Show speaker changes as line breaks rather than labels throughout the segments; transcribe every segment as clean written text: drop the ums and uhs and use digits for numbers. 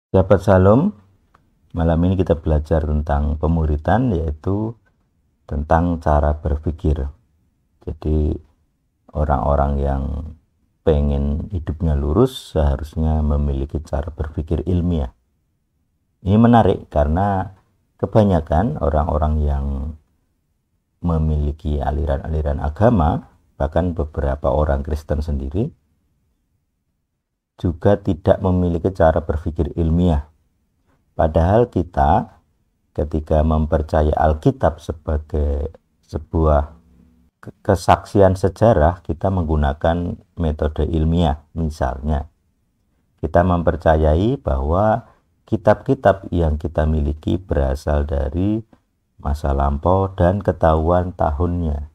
Sahabat Salam, malam ini kita belajar tentang pemuritan, yaitu tentang cara berpikir. Jadi orang-orang yang pengen hidupnya lurus seharusnya memiliki cara berpikir ilmiah. Ini menarik karena kebanyakan orang-orang yang memiliki aliran-aliran agama, bahkan beberapa orang Kristen sendiri, juga tidak memiliki cara berpikir ilmiah. Padahal kita ketika mempercayai Alkitab sebagai sebuah kesaksian sejarah, kita menggunakan metode ilmiah. Misalnya, kita mempercayai bahwa kitab-kitab yang kita miliki berasal dari masa lampau dan ketahuan tahunnya.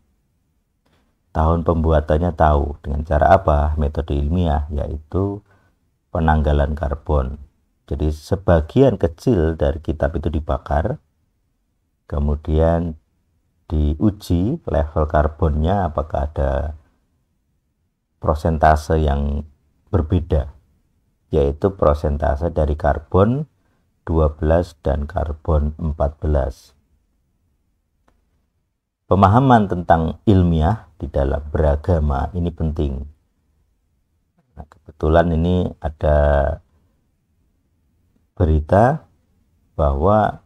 Tahun pembuatannya tahu. Dengan cara apa? Metode ilmiah, yaitu penanggalan karbon. Jadi sebagian kecil dari kitab itu dibakar, kemudian diuji level karbonnya apakah ada prosentase yang berbeda, yaitu prosentase dari karbon 12 dan karbon 14. Pemahaman tentang ilmiah di dalam beragama ini penting. Nah, kebetulan ini ada berita bahwa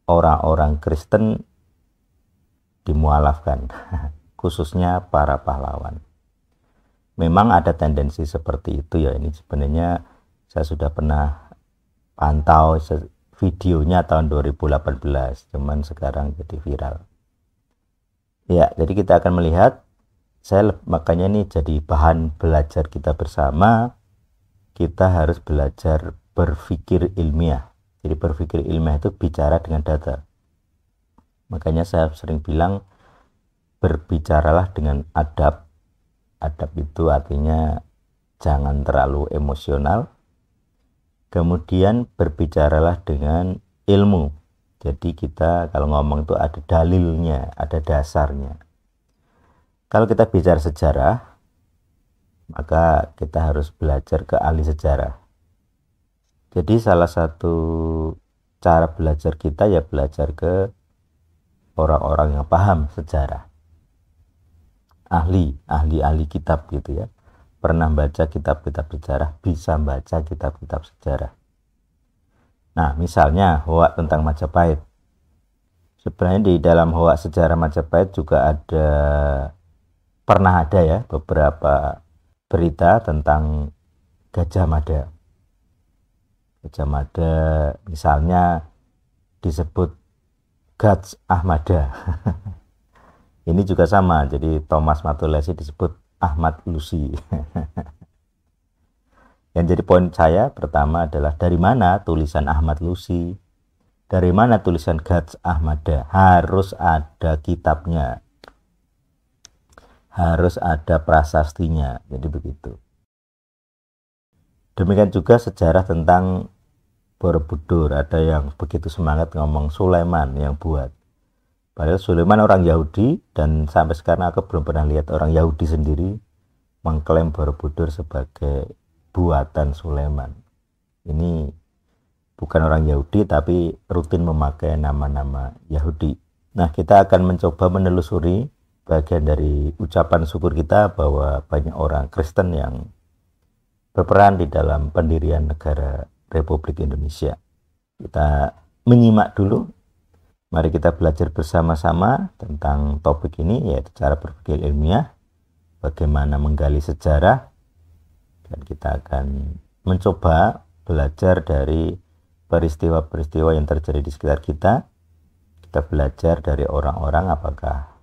orang-orang Kristen dimualafkan, khususnya para pahlawan. Memang ada tendensi seperti itu ya. Ini sebenarnya saya sudah pernah pantau videonya tahun 2018, cuman sekarang jadi viral. Ya, jadi kita akan melihat, makanya ini jadi bahan belajar kita bersama. Kita harus belajar berpikir ilmiah. Jadi berpikir ilmiah itu bicara dengan data. Makanya saya sering bilang, berbicaralah dengan adab. Adab itu artinya jangan terlalu emosional. Kemudian berbicaralah dengan ilmu. Jadi kita kalau ngomong itu ada dalilnya, ada dasarnya. Kalau kita bicara sejarah, maka kita harus belajar ke ahli sejarah. Jadi salah satu cara belajar kita ya belajar ke orang-orang yang paham sejarah. Ahli kitab gitu ya. Pernah baca kitab-kitab sejarah, bisa baca kitab-kitab sejarah. Nah, misalnya hoak tentang Majapahit. Sebenarnya di dalam hoak sejarah Majapahit juga pernah ada ya beberapa berita tentang Gajah Mada. Gajah Mada misalnya disebut Gats Ahmada. Ini juga sama, jadi Thomas Matulesi disebut Ahmad Lusi. Yang jadi poin saya pertama adalah dari mana tulisan Ahmad Lusi, dari mana tulisan Gats Ahmada. Harus ada kitabnya, harus ada prasastinya. Jadi begitu. Demikian juga sejarah tentang Borobudur. Ada yang begitu semangat ngomong Sulaiman yang buat. Padahal Sulaiman orang Yahudi, dan sampai sekarang aku belum pernah lihat orang Yahudi sendiri mengklaim Borobudur sebagai buatan Sulaiman. Ini bukan orang Yahudi tapi rutin memakai nama-nama Yahudi. Nah, kita akan mencoba menelusuri bagian dari ucapan syukur kita bahwa banyak orang Kristen yang berperan di dalam pendirian negara Republik Indonesia. Kita menyimak dulu. Mari kita belajar bersama-sama tentang topik ini, yaitu cara berpikir ilmiah, bagaimana menggali sejarah, dan kita akan mencoba belajar dari peristiwa-peristiwa yang terjadi di sekitar kita. Kita belajar dari orang-orang, apakah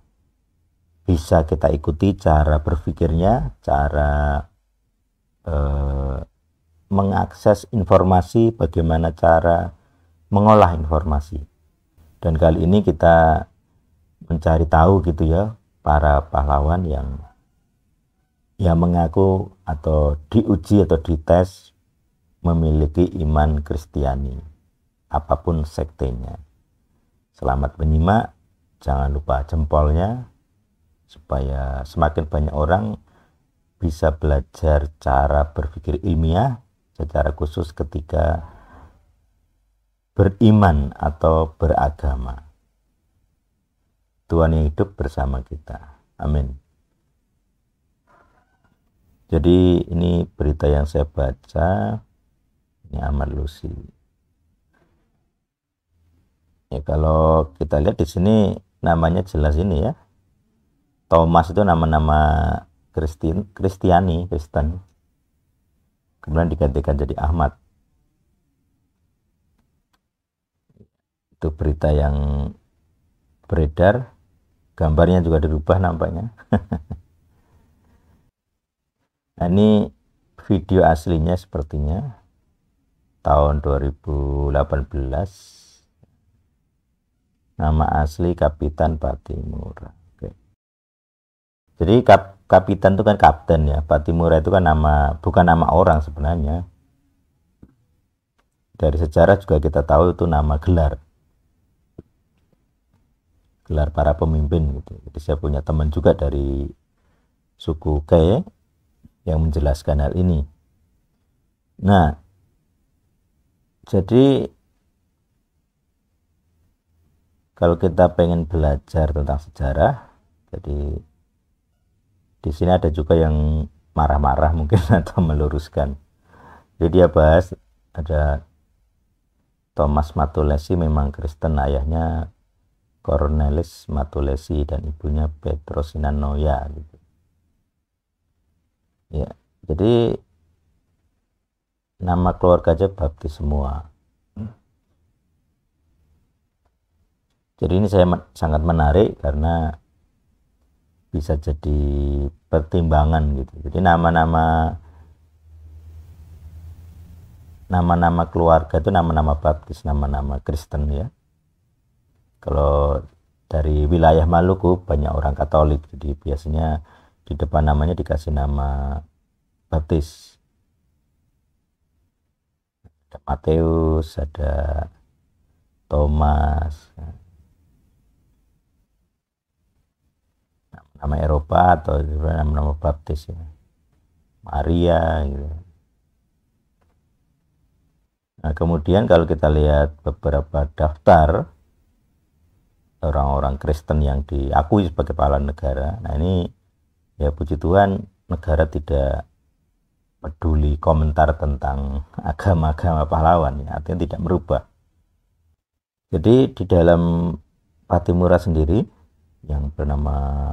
bisa kita ikuti cara berpikirnya, cara mengakses informasi, bagaimana cara mengolah informasi. Dan kali ini kita mencari tahu gitu ya, para pahlawan yang mengaku atau diuji atau dites memiliki iman Kristiani, apapun sektenya. Selamat menyimak, jangan lupa jempolnya, supaya semakin banyak orang bisa belajar cara berpikir ilmiah secara khusus ketika beriman atau beragama. Tuhan yang hidup bersama kita. Amin. Jadi ini berita yang saya baca, ini Ahmad Lucy. Ya, kalau kita lihat di sini namanya jelas ini ya. Thomas itu nama-nama Kristen. Kemudian digantikan jadi Ahmad. Itu berita yang beredar, gambarnya juga dirubah nampaknya. Nah, ini video aslinya sepertinya tahun 2018. Nama asli Kapitan Patimura. Oke. Jadi kapitan itu kan kapten ya. Patimura itu kan nama, bukan nama orang sebenarnya. Dari sejarah juga kita tahu itu nama gelar. Gelar para pemimpin gitu. Jadi saya punya teman juga dari suku Ke yang menjelaskan hal ini. Nah, jadi kalau kita pengen belajar tentang sejarah, jadi di sini ada juga yang marah-marah mungkin atau meluruskan. Jadi dia bahas ada Thomas Matulesi memang Kristen, ayahnya Cornelis Matulesi dan ibunya Petrosina Noya gitu. Ya, jadi nama keluarga aja baptis semua. Jadi ini saya sangat menarik karena bisa jadi pertimbangan gitu. Jadi nama-nama keluarga itu nama-nama baptis, nama-nama Kristen ya. Kalau dari wilayah Maluku banyak orang Katolik, jadi biasanya di depan namanya dikasih nama baptis. Ada Matius, ada Thomas, nama Eropa atau nama-nama baptis ya. Maria gitu. Nah, kemudian kalau kita lihat beberapa daftar orang-orang Kristen yang diakui sebagai pahlawan negara, nah ini ya puji Tuhan negara tidak peduli komentar tentang agama-agama pahlawan ya, artinya tidak merubah. Jadi di dalam Patimura sendiri yang bernama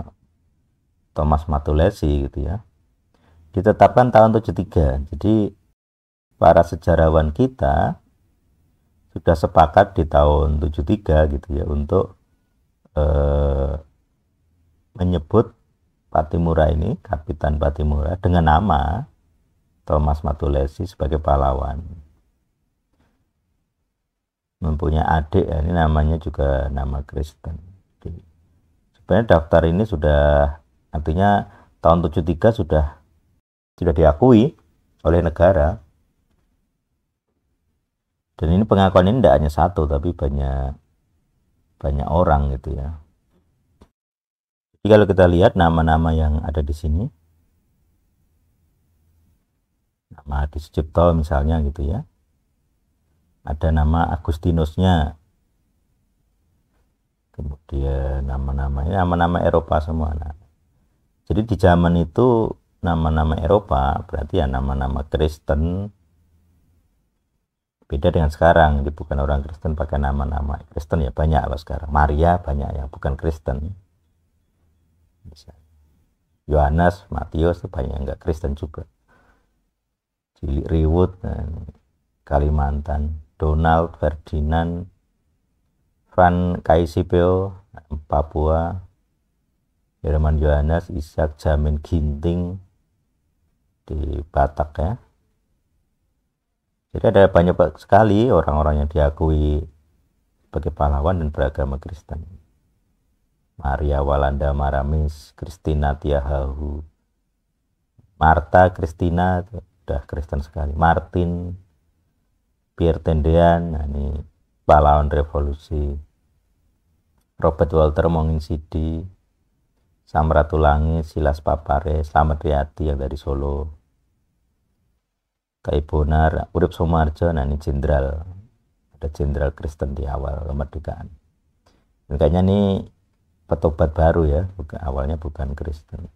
Thomas Matulesi gitu ya, ditetapkan tahun 73. Jadi para sejarawan kita sudah sepakat di tahun 73 gitu ya untuk menyebut Patimura ini, Kapitan Patimura, dengan nama Thomas Matulesi sebagai pahlawan. Mempunyai adik, ya, ini namanya juga nama Kristen. Jadi, sebenarnya daftar ini sudah, artinya tahun 73 sudah diakui oleh negara. Dan ini pengakuan ini tidak hanya satu, tapi banyak orang gitu ya. Jadi kalau kita lihat nama-nama yang ada di sini, nama Adi Sucipto misalnya gitu ya, ada nama Agustinusnya, kemudian nama-nama Eropa semua. Nah, jadi di zaman itu nama-nama Eropa berarti ya nama-nama Kristen. Beda dengan sekarang, jadi bukan orang Kristen pakai nama-nama Kristen ya banyak loh sekarang. Maria banyak yang bukan Kristen. Yohanes, Matius itu banyak yang enggak Kristen juga. Cilik Riwut, Kalimantan, Donald, Ferdinand, Fran Kaisipeo, Papua, Herman Yohanes, Ishak Jamin Ginting di Batak ya. Jadi ada banyak sekali orang-orang yang diakui sebagai pahlawan dan beragama Kristen. Maria Walanda Maramis, Kristina Tiahahu, Marta Kristina sudah Kristen sekali. Martin, Pierre Tendean, nah ini pahlawan revolusi. Robert Walter Monginsidi, Samratulangi, Silas Papare, Slamet Riyadi yang dari Solo. Kai Bonar, Urip Soemarjo, nah ini jenderal, ada jenderal Kristen di awal kemerdekaan. Dan kayaknya ini petobat baru ya, awalnya bukan Kristen.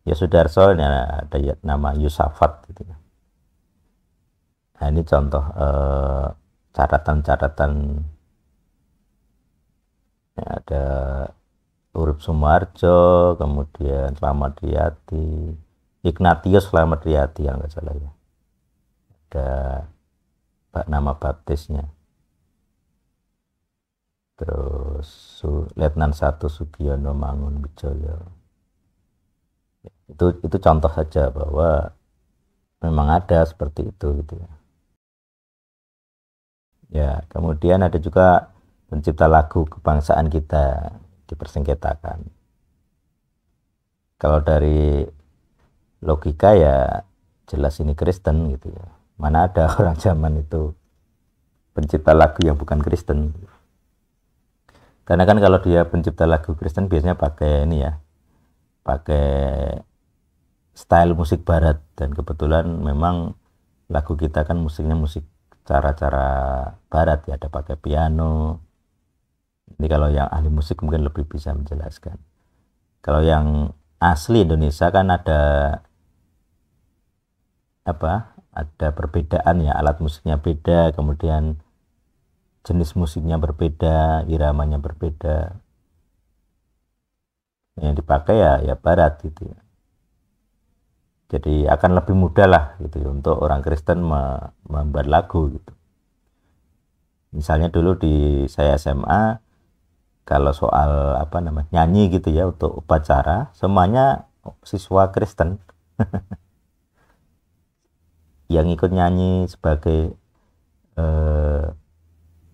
Ya Sudarso, nah, ada nama Yusafat gitu. Nah ini contoh catatan-catatan, ya, ada Urip Sumarjo, kemudian Slamet Riyadi, Ignatius Slamet Riyadi yang nggak salah ya. Ada nama baptisnya. Terus Letnan 1 Sugiono Mangun Wijoyo. Itu contoh saja bahwa memang ada seperti itu gitu ya. Ya, kemudian ada juga pencipta lagu kebangsaan kita dipersengketakan. Kalau dari logika ya jelas ini Kristen gitu ya. Mana ada orang zaman itu pencipta lagu yang bukan Kristen. Karena kan kalau dia pencipta lagu Kristen biasanya pakai ini ya, pakai style musik barat, dan kebetulan memang lagu kita kan musiknya musik cara-cara barat ya, ada pakai piano. Jadi kalau yang ahli musik mungkin lebih bisa menjelaskan. Kalau yang asli Indonesia kan ada apa? Ada perbedaan ya, alat musiknya beda, kemudian jenis musiknya berbeda, iramanya berbeda. Yang dipakai ya barat gitu ya. Jadi akan lebih mudah lah gitu ya, untuk orang Kristen membuat lagu gitu. Misalnya dulu di saya SMA, kalau soal apa namanya nyanyi gitu ya untuk upacara, semuanya siswa Kristen yang ikut nyanyi sebagai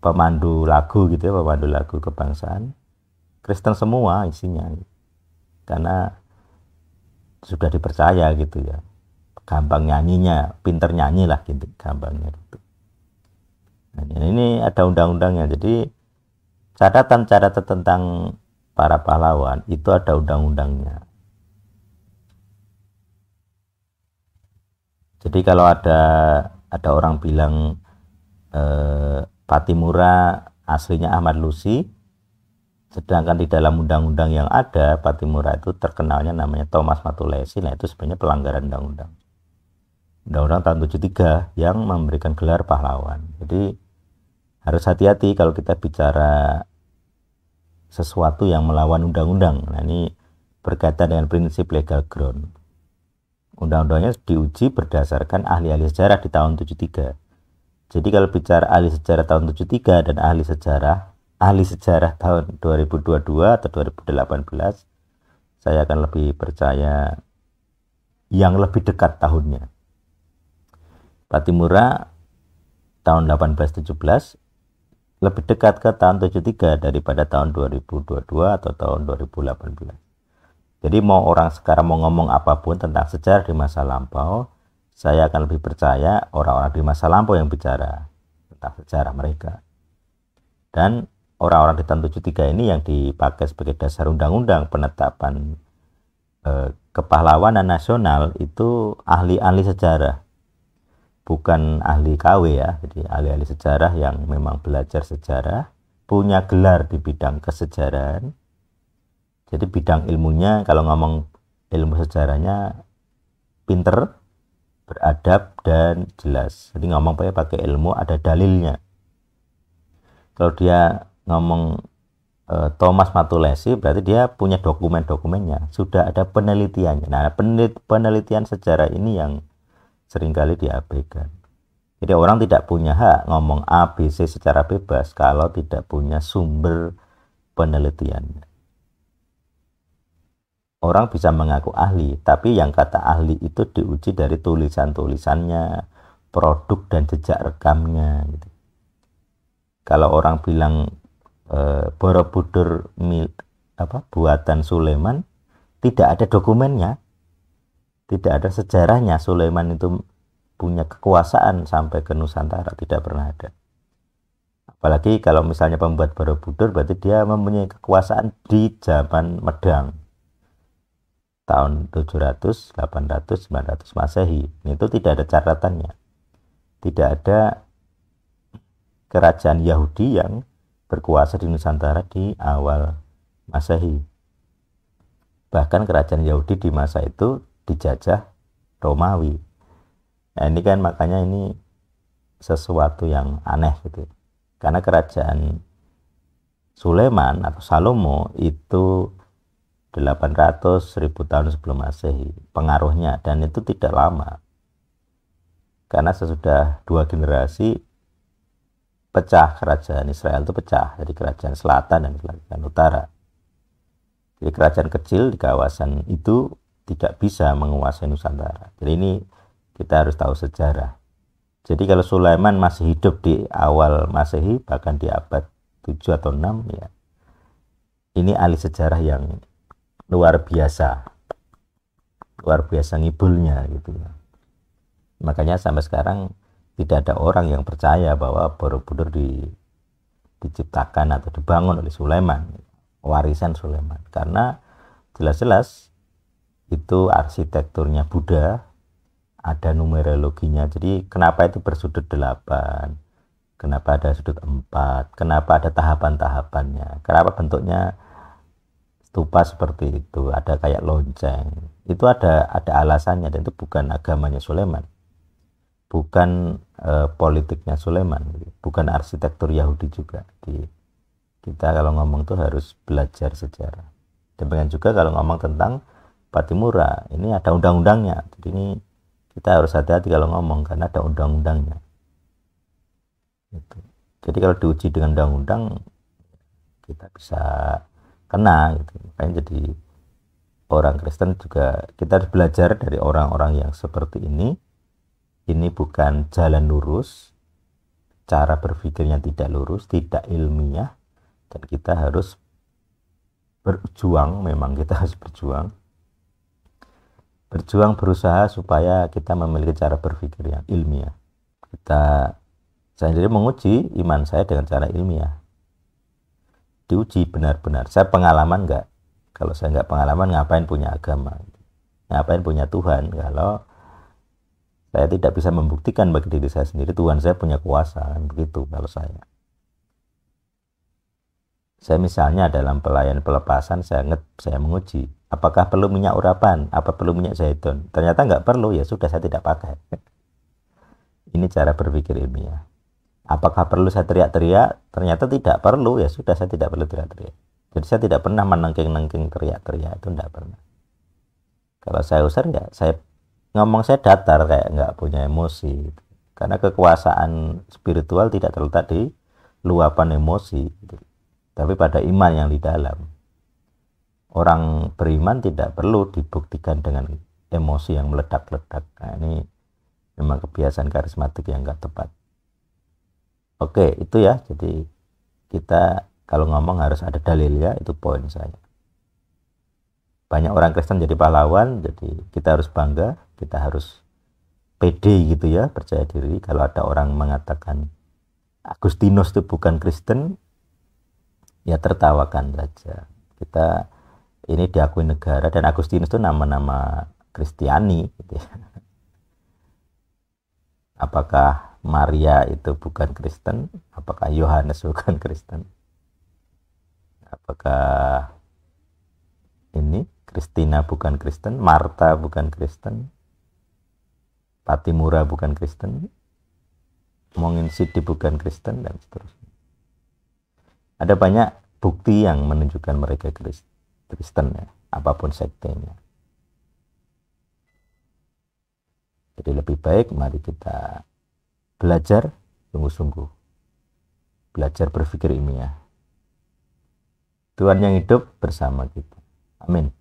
pemandu lagu gitu ya, pemandu lagu kebangsaan Kristen semua isinya, karena sudah dipercaya gitu ya, gampang nyanyinya, pinter nyanyi lah gitu, gampangnya gitu. Nah, ini ada undang-undangnya. Jadi catatan-catatan tentang para pahlawan itu ada undang-undangnya. Jadi kalau ada orang bilang Pattimura aslinya Ahmad Lusi, sedangkan di dalam undang-undang yang ada Pattimura itu terkenalnya namanya Thomas Matulesi, nah itu sebenarnya pelanggaran undang-undang. Undang-undang tahun 73 yang memberikan gelar pahlawan. Jadi harus hati-hati kalau kita bicara sesuatu yang melawan undang-undang. Nah ini berkaitan dengan prinsip legal ground. Undang-undangnya diuji berdasarkan ahli-ahli sejarah di tahun 73. Jadi kalau bicara ahli sejarah tahun 73 dan ahli sejarah tahun 2022 atau 2018, saya akan lebih percaya yang lebih dekat tahunnya. Pattimura tahun 1817 lebih dekat ke tahun 73 daripada tahun 2022 atau tahun 2018. Jadi mau orang sekarang mau ngomong apapun tentang sejarah di masa lampau, saya akan lebih percaya orang-orang di masa lampau yang bicara tentang sejarah mereka. Dan orang-orang di tahun 73 ini yang dipakai sebagai dasar undang-undang penetapan kepahlawanan nasional itu ahli-ahli sejarah, bukan ahli KW ya. Jadi ahli-ahli sejarah yang memang belajar sejarah, punya gelar di bidang kesejarahan. Jadi bidang ilmunya, kalau ngomong ilmu sejarahnya pinter, beradab, dan jelas. Jadi ngomong pakai ilmu, ada dalilnya. Kalau dia ngomong Thomas Matulesi, berarti dia punya dokumen-dokumennya, sudah ada penelitiannya. Nah, penelitian sejarah ini yang seringkali diabaikan. Jadi orang tidak punya hak ngomong A, B, C secara bebas kalau tidak punya sumber penelitiannya. Orang bisa mengaku ahli, tapi yang kata ahli itu diuji dari tulisan-tulisannya, produk dan jejak rekamnya gitu. Kalau orang bilang Borobudur buatan Sulaiman, tidak ada dokumennya, tidak ada sejarahnya Sulaiman itu punya kekuasaan sampai ke Nusantara, tidak pernah ada. Apalagi kalau misalnya pembuat Borobudur, berarti dia mempunyai kekuasaan di zaman Medang. tahun 700, 800, 900 Masehi. Itu tidak ada catatannya. Tidak ada kerajaan Yahudi yang berkuasa di Nusantara di awal Masehi. Bahkan kerajaan Yahudi di masa itu dijajah Romawi. Nah, ini kan makanya ini sesuatu yang aneh gitu. Karena kerajaan Sulaiman atau Salomo itu 800.000 tahun sebelum Masehi pengaruhnya, dan itu tidak lama. Karena sesudah 2 generasi pecah, kerajaan Israel itu pecah jadi kerajaan selatan dan kerajaan utara. Jadi kerajaan kecil di kawasan itu tidak bisa menguasai Nusantara. Jadi ini kita harus tahu sejarah. Jadi kalau Sulaiman masih hidup di awal Masehi, bahkan di abad 7 atau 6 ya, ini ahli sejarah yang luar biasa ngibulnya gitu ya. Makanya sampai sekarang tidak ada orang yang percaya bahwa Borobudur diciptakan atau dibangun oleh Sulaiman, warisan Sulaiman, karena jelas-jelas itu arsitekturnya Buddha, ada numerologinya. Jadi kenapa itu bersudut 8, kenapa ada sudut 4, kenapa ada tahapan-tahapannya, kenapa bentuknya stupa seperti itu, ada kayak lonceng, itu ada alasannya, dan itu bukan agamanya Sulaiman, bukan politiknya Sulaiman, bukan arsitektur Yahudi juga. Kita kalau ngomong tuh harus belajar sejarah. Demikian juga kalau ngomong tentang Patimura, ini ada undang-undangnya. Jadi ini kita harus hati-hati kalau ngomong, karena ada undang-undangnya. Gitu. Jadi kalau diuji dengan undang-undang, kita bisa kena gitu. Makanya jadi orang Kristen juga kita harus belajar dari orang-orang yang seperti ini. Ini bukan jalan lurus, cara berpikirnya tidak lurus, tidak ilmiah, dan kita harus berjuang. Memang kita harus berjuang berusaha supaya kita memiliki cara berpikir yang ilmiah. Saya sendiri menguji iman saya dengan cara ilmiah, diuji benar-benar. Saya pengalaman enggak? Kalau saya enggak pengalaman, ngapain punya agama, ngapain punya Tuhan kalau saya tidak bisa membuktikan bagi diri saya sendiri Tuhan saya punya kuasa, kan begitu. Kalau saya misalnya dalam pelayanan pelepasan, saya menguji apakah perlu minyak urapan, apa perlu minyak zaitun. Ternyata nggak perlu, ya sudah saya tidak pakai. Ini cara berpikir ilmiah. Apakah perlu saya teriak-teriak? Ternyata tidak perlu, ya sudah saya tidak perlu teriak-teriak. Jadi saya tidak pernah menengking-nengking teriak-teriak, itu tidak pernah. Kalau saya usir ya saya ngomong, saya datar, kayak nggak punya emosi. Karena kekuasaan spiritual tidak terletak di luapan emosi, tapi pada iman yang di dalam. Orang beriman tidak perlu dibuktikan dengan emosi yang meledak-ledak. Nah, ini memang kebiasaan karismatik yang nggak tepat. Oke, itu ya. Jadi kita kalau ngomong harus ada dalilnya, itu poin saya. Banyak orang Kristen jadi pahlawan, jadi kita harus bangga, kita harus pede gitu ya, percaya diri. Kalau ada orang mengatakan Agustinus itu bukan Kristen, ya tertawakan saja. Kita ini diakui negara, dan Agustinus itu nama-nama Kristiani gitu ya. Apakah Maria itu bukan Kristen? Apakah Yohanes bukan Kristen? Apakah ini Kristina bukan Kristen? Marta bukan Kristen? Patimura bukan Kristen? Mongin Sidi bukan Kristen, dan seterusnya. Ada banyak bukti yang menunjukkan mereka Kristen ya, apapun sektenya. Jadi lebih baik mari kita belajar sungguh-sungguh, belajar berpikir ilmiah. Tuhan yang hidup bersama kita. Amin.